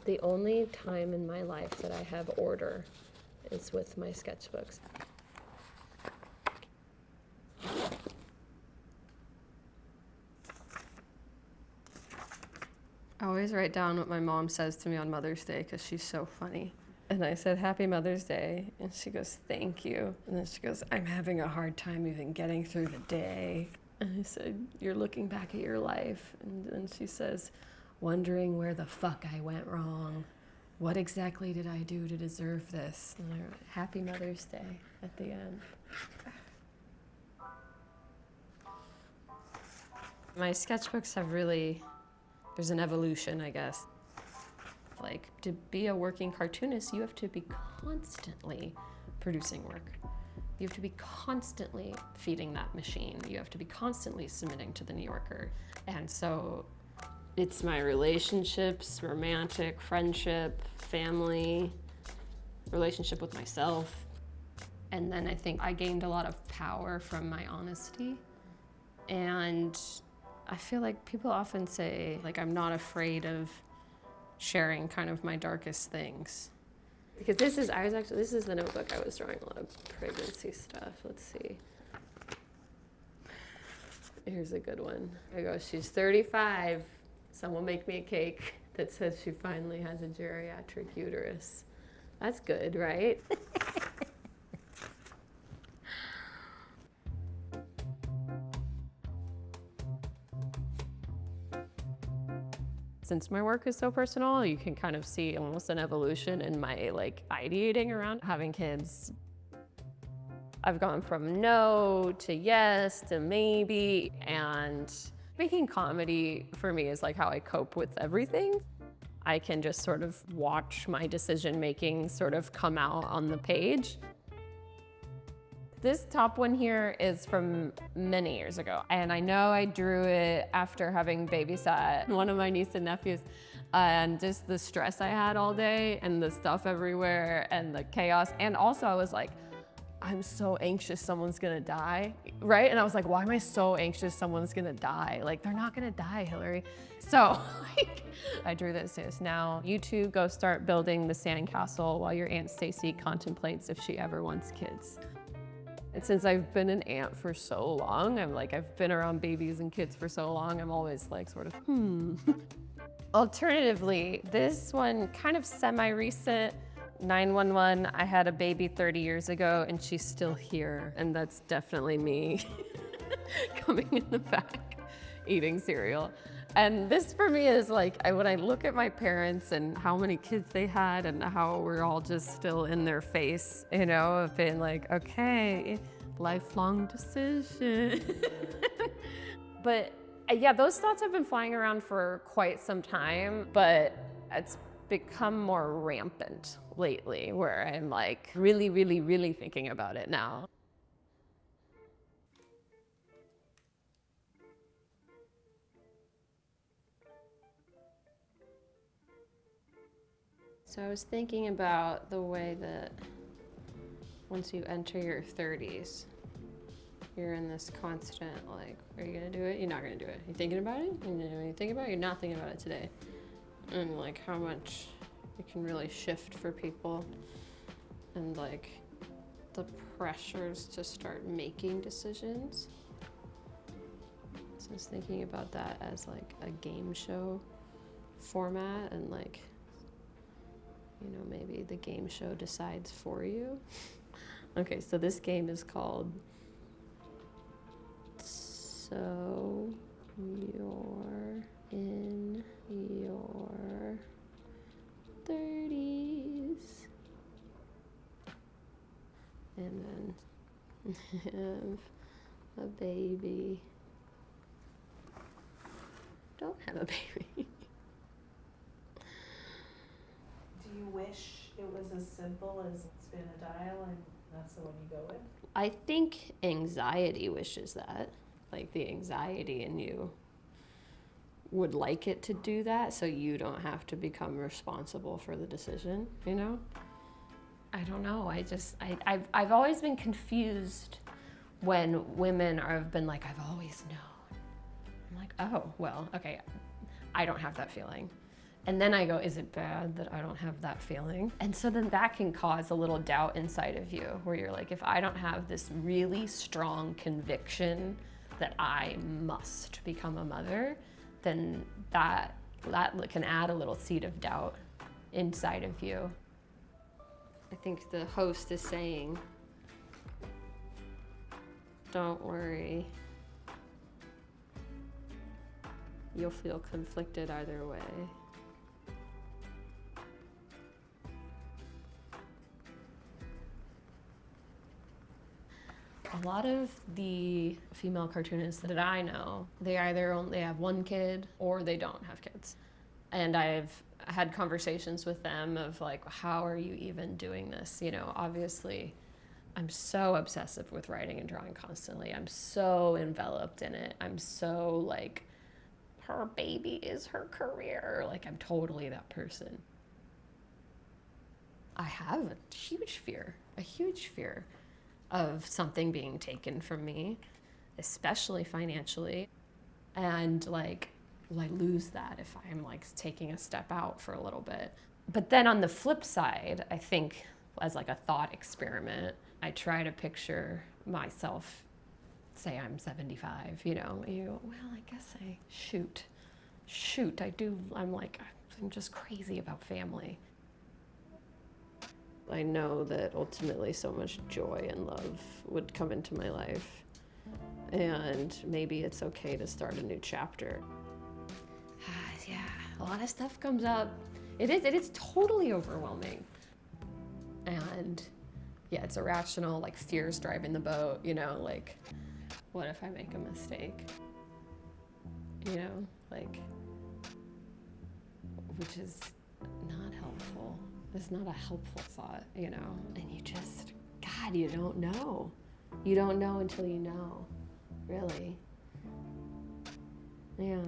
The only time in my life that I have order is with my sketchbooks. I always write down what my mom says to me on Mother's Day because she's so funny. And I said, Happy Mother's Day. And she goes, thank you. And then she goes, I'm having a hard time even getting through the day. And I said, you're looking back at your life. And then she says, wondering where the fuck I went wrong. What exactly did I do to deserve this? And I wrote, Happy Mother's Day at the end. My sketchbooks have really, there's an evolution, I guess. Like, to be a working cartoonist, you have to be constantly producing work. You have to be constantly feeding that machine. You have to be constantly submitting to the New Yorker. And so it's my relationships, romantic, friendship, family, relationship with myself. And then I think I gained a lot of power from my honesty. And I feel like people often say, like, I'm not afraid of sharing kind of my darkest things. Because this is the notebook I was drawing a lot of pregnancy stuff. Let's see. Here's a good one. There you go, she's 35. Someone make me a cake that says she finally has a geriatric uterus. That's good, right? Since my work is so personal, you can kind of see almost an evolution in my like ideating around having kids. I've gone from no to yes to maybe, and making comedy for me is like how I cope with everything. I can just sort of watch my decision making sort of come out on the page. This top one here is from many years ago, and I know I drew it after having babysat one of my niece and nephews, and just the stress I had all day and the stuff everywhere and the chaos. And also I was like, I'm so anxious someone's gonna die, right? And I was like, why am I so anxious someone's gonna die? Like, they're not gonna die, Hilary. So like, I drew this. Now, you two go start building the sandcastle while your Aunt Stacy contemplates if she ever wants kids. And since I've been an aunt for so long, I've been around babies and kids for so long, I'm always like sort of, Alternatively, this one kind of semi-recent, 911, I had a baby 30 years ago and she's still here. And that's definitely me coming in the back, eating cereal. And this for me is like, when I look at my parents and how many kids they had and how we're all just still in their face, you know, of being like, okay, lifelong decision. But yeah, those thoughts have been flying around for quite some time, but it's become more rampant lately where I'm like really, really, really thinking about it now. So I was thinking about the way that once you enter your 30s, you're in this constant, like, are you gonna do it? You're not gonna do it. You thinking about it? You think about it? You're not thinking about it today. And like how much it can really shift for people, and like the pressures to start making decisions. So I was thinking about that as like a game show format, and like, you know, maybe the game show decides for you. Okay, so this game is called So You're in Your 30s. And then have a baby. Don't have a baby. Do you wish it was as simple as spin a dial and that's the one you go with? I think anxiety wishes that. Like the anxiety in you would like it to do that so you don't have to become responsible for the decision, you know? I don't know. I've always been confused when women have been like, I've always known. I'm like, oh, well, okay. I don't have that feeling. And then I go, is it bad that I don't have that feeling? And so then that can cause a little doubt inside of you where you're like, if I don't have this really strong conviction that I must become a mother, then that can add a little seed of doubt inside of you. I think the host is saying, don't worry. You'll feel conflicted either way. A lot of the female cartoonists that I know, they either only have one kid or they don't have kids. And I've had conversations with them of like, how are you even doing this? You know, obviously, I'm so obsessive with writing and drawing constantly. I'm so enveloped in it. I'm so like, her baby is her career. Like, I'm totally that person. I have a huge fear of something being taken from me, especially financially. And like, will I lose that if I'm like taking a step out for a little bit? But then on the flip side, I think as like a thought experiment, I try to picture myself, say I'm 75, you know, you go, well, I guess I'm just crazy about family. I know that ultimately so much joy and love would come into my life, and maybe it's okay to start a new chapter. Yeah, a lot of stuff comes up. It is totally overwhelming. And yeah, it's irrational, like fear's driving the boat, you know, like, what if I make a mistake? You know, like, which is not helpful. It's not a helpful thought, you know? And you just, God, you don't know. You don't know until you know, really. Yeah.